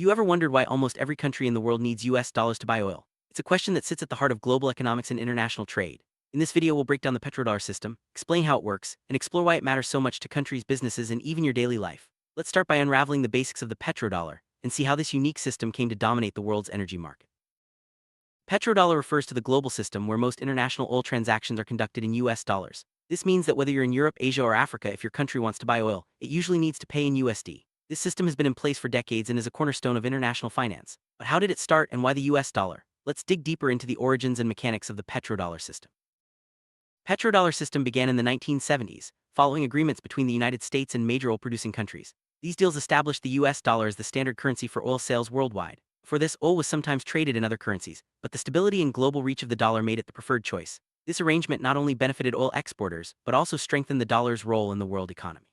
You ever wondered why almost every country in the world needs US dollars to buy oil? It's a question that sits at the heart of global economics and international trade. In this video, we'll break down the petrodollar system, explain how it works, and explore why it matters so much to countries, businesses, and even your daily life. Let's start by unraveling the basics of the petrodollar and see how this unique system came to dominate the world's energy market. Petrodollar refers to the global system where most international oil transactions are conducted in US dollars. This means that whether you're in Europe, Asia, or Africa, if your country wants to buy oil, it usually needs to pay in USD. This system has been in place for decades and is a cornerstone of international finance. But how did it start and why the US dollar? Let's dig deeper into the origins and mechanics of the petrodollar system. Petrodollar system began in the 1970s, following agreements between the United States and major oil-producing countries. These deals established the US dollar as the standard currency for oil sales worldwide. For this, oil was sometimes traded in other currencies, but the stability and global reach of the dollar made it the preferred choice. This arrangement not only benefited oil exporters, but also strengthened the dollar's role in the world economy.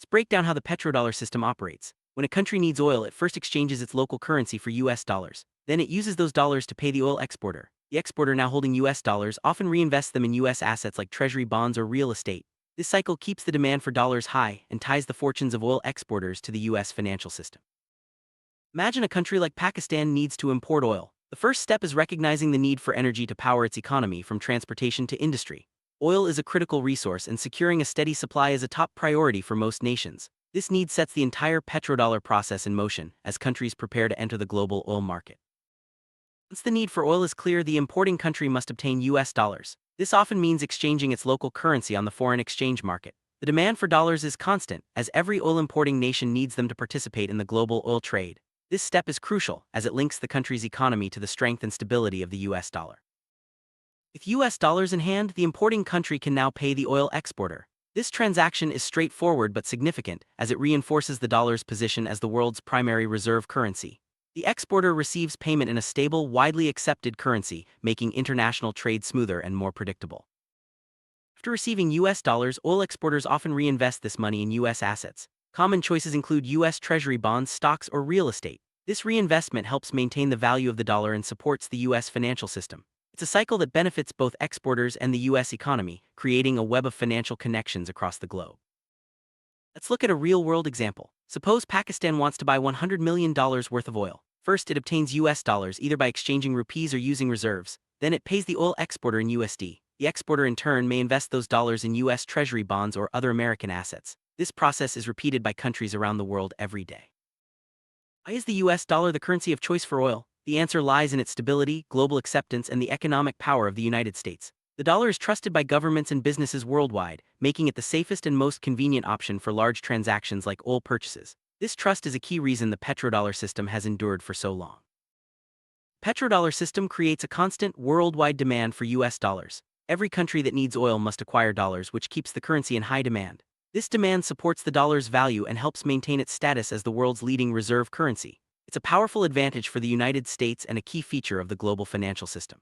Let's break down how the petrodollar system operates. When a country needs oil, it first exchanges its local currency for US dollars. Then it uses those dollars to pay the oil exporter. The exporter, now holding US dollars, often reinvests them in US assets like treasury bonds or real estate. This cycle keeps the demand for dollars high and ties the fortunes of oil exporters to the US financial system. Imagine a country like Pakistan needs to import oil. The first step is recognizing the need for energy to power its economy, from transportation to industry. Oil is a critical resource, and securing a steady supply is a top priority for most nations. This need sets the entire petrodollar process in motion as countries prepare to enter the global oil market. Once the need for oil is clear, the importing country must obtain US dollars. This often means exchanging its local currency on the foreign exchange market. The demand for dollars is constant, as every oil importing nation needs them to participate in the global oil trade. This step is crucial, as it links the country's economy to the strength and stability of the US dollar. With US dollars in hand, the importing country can now pay the oil exporter. This transaction is straightforward but significant, as it reinforces the dollar's position as the world's primary reserve currency. The exporter receives payment in a stable, widely accepted currency, making international trade smoother and more predictable. After receiving US dollars, oil exporters often reinvest this money in US assets. Common choices include US Treasury bonds, stocks, or real estate. This reinvestment helps maintain the value of the dollar and supports the US financial system. It's a cycle that benefits both exporters and the US economy, creating a web of financial connections across the globe. Let's look at a real-world example. Suppose Pakistan wants to buy $100 million worth of oil. First, it obtains US dollars, either by exchanging rupees or using reserves. Then it pays the oil exporter in USD. The exporter, in turn, may invest those dollars in US Treasury bonds or other American assets. This process is repeated by countries around the world every day. Why is the US dollar the currency of choice for oil? The answer lies in its stability, global acceptance, and the economic power of the United States. The dollar is trusted by governments and businesses worldwide, making it the safest and most convenient option for large transactions like oil purchases. This trust is a key reason the petrodollar system has endured for so long. Petrodollar system creates a constant, worldwide demand for US dollars. Every country that needs oil must acquire dollars, which keeps the currency in high demand. This demand supports the dollar's value and helps maintain its status as the world's leading reserve currency. It's a powerful advantage for the United States and a key feature of the global financial system.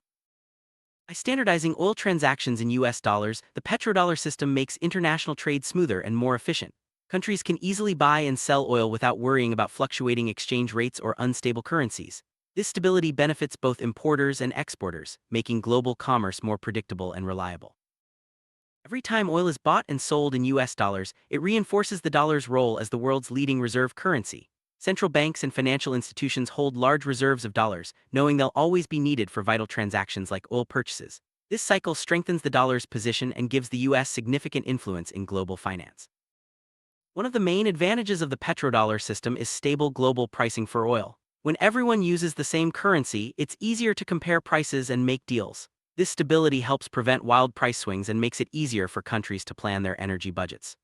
By standardizing oil transactions in US dollars, the petrodollar system makes international trade smoother and more efficient. Countries can easily buy and sell oil without worrying about fluctuating exchange rates or unstable currencies. This stability benefits both importers and exporters, making global commerce more predictable and reliable. Every time oil is bought and sold in US dollars, it reinforces the dollar's role as the world's leading reserve currency. Central banks and financial institutions hold large reserves of dollars, knowing they'll always be needed for vital transactions like oil purchases. This cycle strengthens the dollar's position and gives the US significant influence in global finance. One of the main advantages of the petrodollar system is stable global pricing for oil. When everyone uses the same currency, it's easier to compare prices and make deals. This stability helps prevent wild price swings and makes it easier for countries to plan their energy budgets.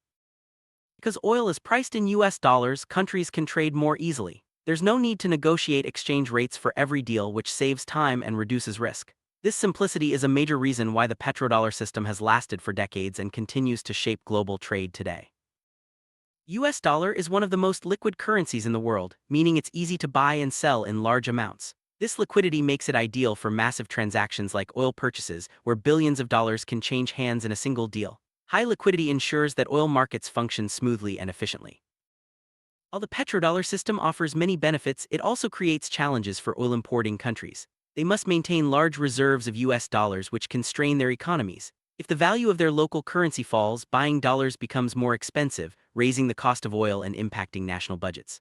Because oil is priced in US dollars, countries can trade more easily. There's no need to negotiate exchange rates for every deal, which saves time and reduces risk. This simplicity is a major reason why the petrodollar system has lasted for decades and continues to shape global trade today. US dollar is one of the most liquid currencies in the world, meaning it's easy to buy and sell in large amounts. This liquidity makes it ideal for massive transactions like oil purchases, where billions of dollars can change hands in a single deal. High liquidity ensures that oil markets function smoothly and efficiently. While the petrodollar system offers many benefits, it also creates challenges for oil importing countries. They must maintain large reserves of US dollars, which can strain their economies. If the value of their local currency falls, buying dollars becomes more expensive, raising the cost of oil and impacting national budgets.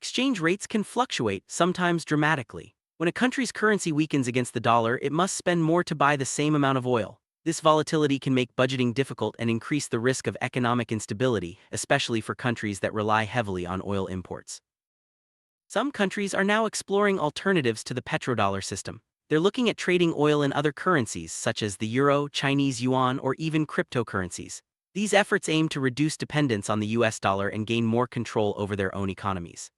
Exchange rates can fluctuate, sometimes dramatically. When a country's currency weakens against the dollar, it must spend more to buy the same amount of oil. This volatility can make budgeting difficult and increase the risk of economic instability, especially for countries that rely heavily on oil imports. Some countries are now exploring alternatives to the petrodollar system. They're looking at trading oil in other currencies, such as the euro, Chinese yuan, or even cryptocurrencies. These efforts aim to reduce dependence on the US dollar and gain more control over their own economies.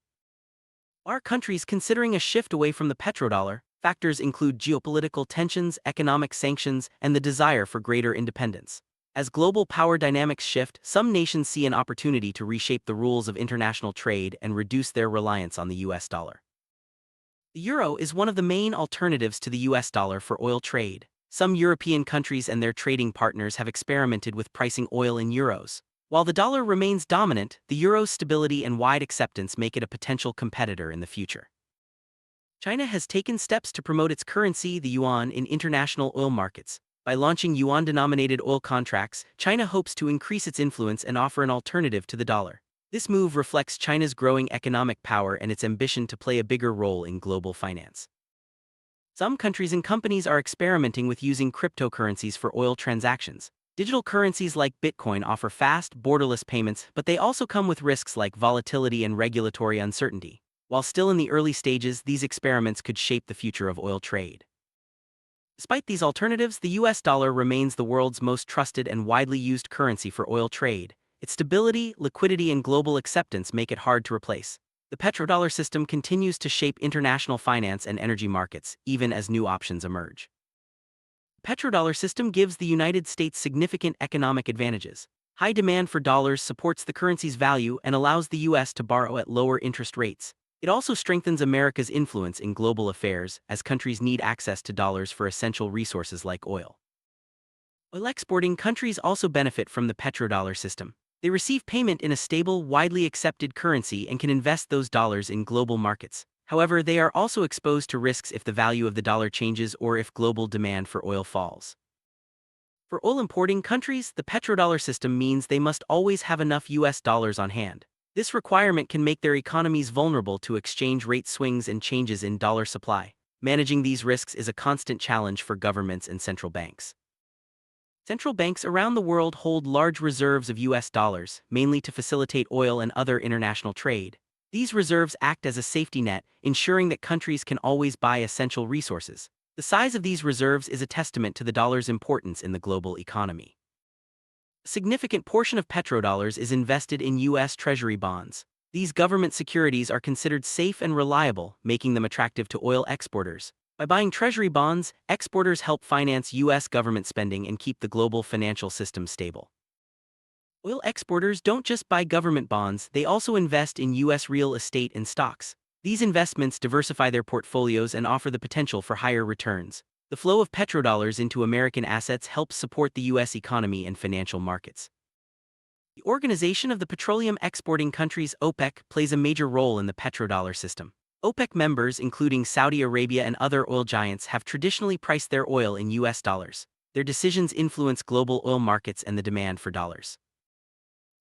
Are countries considering a shift away from the petrodollar? Factors include geopolitical tensions, economic sanctions, and the desire for greater independence. As global power dynamics shift, some nations see an opportunity to reshape the rules of international trade and reduce their reliance on the US dollar. The euro is one of the main alternatives to the US dollar for oil trade. Some European countries and their trading partners have experimented with pricing oil in euros. While the dollar remains dominant, the euro's stability and wide acceptance make it a potential competitor in the future. China has taken steps to promote its currency, the yuan, in international oil markets. By launching yuan-denominated oil contracts, China hopes to increase its influence and offer an alternative to the dollar. This move reflects China's growing economic power and its ambition to play a bigger role in global finance. Some countries and companies are experimenting with using cryptocurrencies for oil transactions. Digital currencies like Bitcoin offer fast, borderless payments, but they also come with risks like volatility and regulatory uncertainty. While still in the early stages, these experiments could shape the future of oil trade. Despite these alternatives, the US dollar remains the world's most trusted and widely used currency for oil trade. Its stability, liquidity, and global acceptance make it hard to replace. The petrodollar system continues to shape international finance and energy markets, even as new options emerge. The petrodollar system gives the United States significant economic advantages. High demand for dollars supports the currency's value and allows the US to borrow at lower interest rates. It also strengthens America's influence in global affairs, as countries need access to dollars for essential resources like oil. Oil exporting countries also benefit from the petrodollar system. They receive payment in a stable, widely accepted currency and can invest those dollars in global markets. However, they are also exposed to risks if the value of the dollar changes or if global demand for oil falls. For oil importing countries, the petrodollar system means they must always have enough US dollars on hand. This requirement can make their economies vulnerable to exchange rate swings and changes in dollar supply. Managing these risks is a constant challenge for governments and central banks. Central banks around the world hold large reserves of US dollars, mainly to facilitate oil and other international trade. These reserves act as a safety net, ensuring that countries can always buy essential resources. The size of these reserves is a testament to the dollar's importance in the global economy. A significant portion of petrodollars is invested in U.S. Treasury bonds. These government securities are considered safe and reliable, making them attractive to oil exporters. By buying Treasury bonds, exporters help finance U.S. government spending and keep the global financial system stable. Oil exporters don't just buy government bonds, they also invest in U.S. real estate and stocks. These investments diversify their portfolios and offer the potential for higher returns. The flow of petrodollars into American assets helps support the U.S. economy and financial markets. The Organization of the Petroleum Exporting Countries (OPEC) plays a major role in the petrodollar system. OPEC members, including Saudi Arabia and other oil giants, have traditionally priced their oil in U.S. dollars. Their decisions influence global oil markets and the demand for dollars.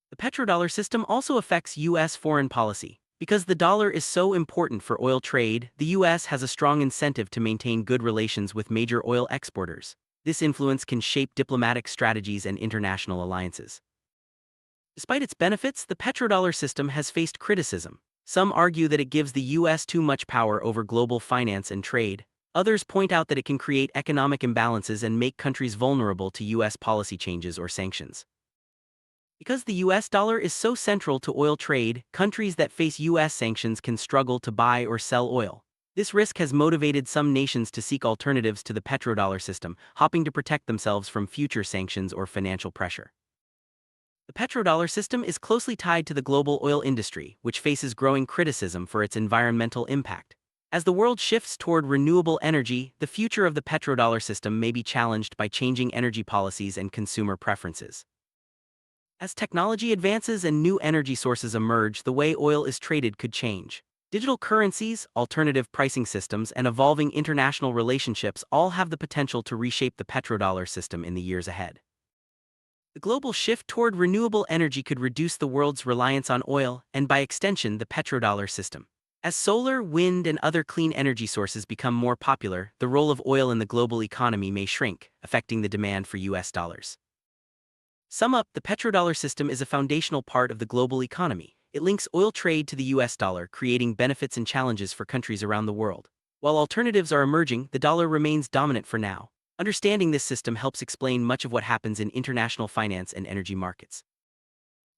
The petrodollar system also affects U.S. foreign policy. Because the dollar is so important for oil trade, the U.S. has a strong incentive to maintain good relations with major oil exporters. This influence can shape diplomatic strategies and international alliances. Despite its benefits, the petrodollar system has faced criticism. Some argue that it gives the U.S. too much power over global finance and trade. Others point out that it can create economic imbalances and make countries vulnerable to U.S. policy changes or sanctions. Because the US dollar is so central to oil trade, countries that face US sanctions can struggle to buy or sell oil. This risk has motivated some nations to seek alternatives to the petrodollar system, hoping to protect themselves from future sanctions or financial pressure. The petrodollar system is closely tied to the global oil industry, which faces growing criticism for its environmental impact. As the world shifts toward renewable energy, the future of the petrodollar system may be challenged by changing energy policies and consumer preferences. As technology advances and new energy sources emerge, the way oil is traded could change. Digital currencies, alternative pricing systems, and evolving international relationships all have the potential to reshape the petrodollar system in the years ahead. The global shift toward renewable energy could reduce the world's reliance on oil and, by extension, the petrodollar system. As solar, wind, and other clean energy sources become more popular, the role of oil in the global economy may shrink, affecting the demand for US dollars. Sum up, the petrodollar system is a foundational part of the global economy. It links oil trade to the US dollar, creating benefits and challenges for countries around the world. While alternatives are emerging, the dollar remains dominant for now. Understanding this system helps explain much of what happens in international finance and energy markets.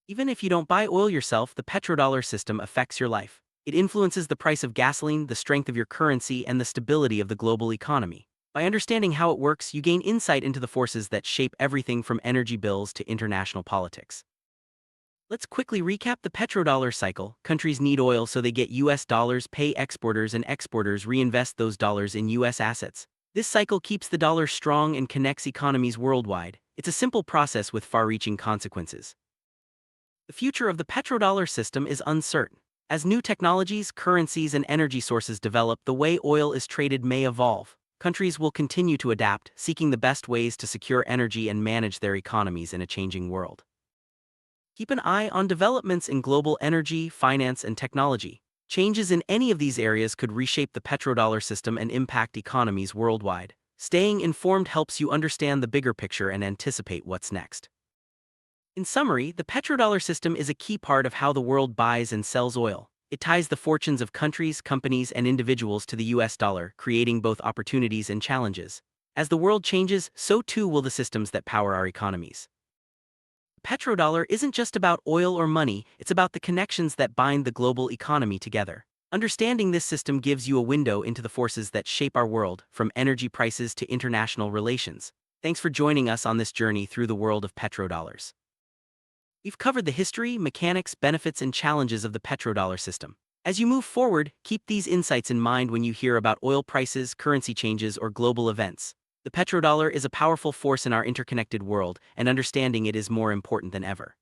Even if you don't buy oil yourself, the petrodollar system affects your life. It influences the price of gasoline, the strength of your currency, and the stability of the global economy. By understanding how it works, you gain insight into the forces that shape everything from energy bills to international politics. Let's quickly recap the petrodollar cycle. Countries need oil, so they get US dollars, pay exporters, and exporters reinvest those dollars in US assets. This cycle keeps the dollar strong and connects economies worldwide. It's a simple process with far-reaching consequences. The future of the petrodollar system is uncertain. As new technologies, currencies, and energy sources develop, the way oil is traded may evolve. Countries will continue to adapt, seeking the best ways to secure energy and manage their economies in a changing world. Keep an eye on developments in global energy, finance, and technology. Changes in any of these areas could reshape the petrodollar system and impact economies worldwide. Staying informed helps you understand the bigger picture and anticipate what's next. In summary, the petrodollar system is a key part of how the world buys and sells oil. It ties the fortunes of countries, companies, and individuals to the US dollar, creating both opportunities and challenges. As the world changes, so too will the systems that power our economies. The petrodollar isn't just about oil or money, it's about the connections that bind the global economy together. Understanding this system gives you a window into the forces that shape our world, from energy prices to international relations. Thanks for joining us on this journey through the world of petrodollars. We've covered the history, mechanics, benefits, and challenges of the petrodollar system. As you move forward, keep these insights in mind when you hear about oil prices, currency changes, or global events. The petrodollar is a powerful force in our interconnected world, and understanding it is more important than ever.